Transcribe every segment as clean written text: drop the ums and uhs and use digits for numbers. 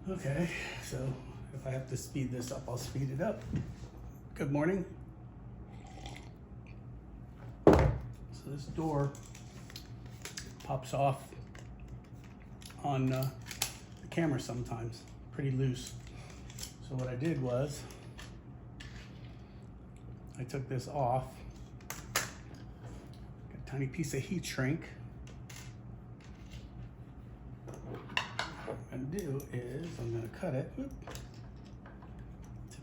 Okay, so if I have to speed this up, I'll speed it up. Good morning. So this door pops off on the camera sometimes, pretty loose. So what I did was, I took this off, got a tiny piece of heat shrink. What I'm gonna do is I'm gonna cut it to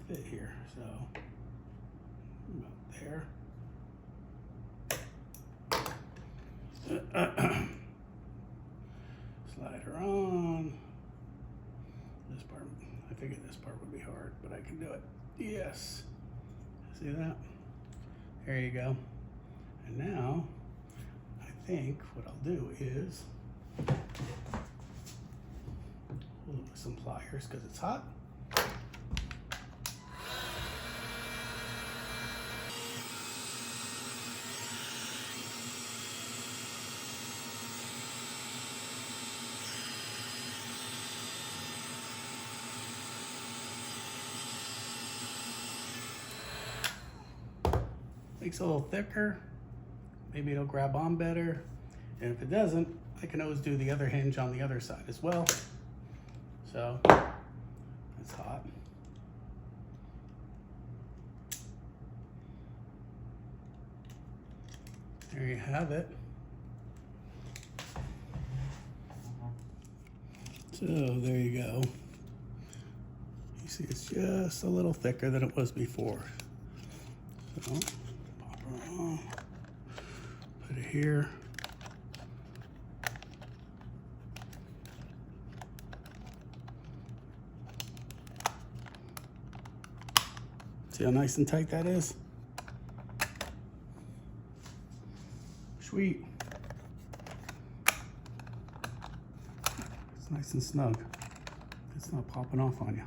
fit here. So about there. Slide her on. This part, I figured this part would be hard, but I can do it. Yes. See that? There you go. And now, I think what I'll do is hold it with some pliers because it's hot. Makes it a little thicker. Maybe it'll grab on better. And if it doesn't, I can always do the other hinge on the other side as well. So, it's hot. There you have it. So, there you go. You see it's just a little thicker than it was before. So, pop her on. Put it here. See how nice and tight that is? Sweet. It's nice and snug. It's not popping off on you.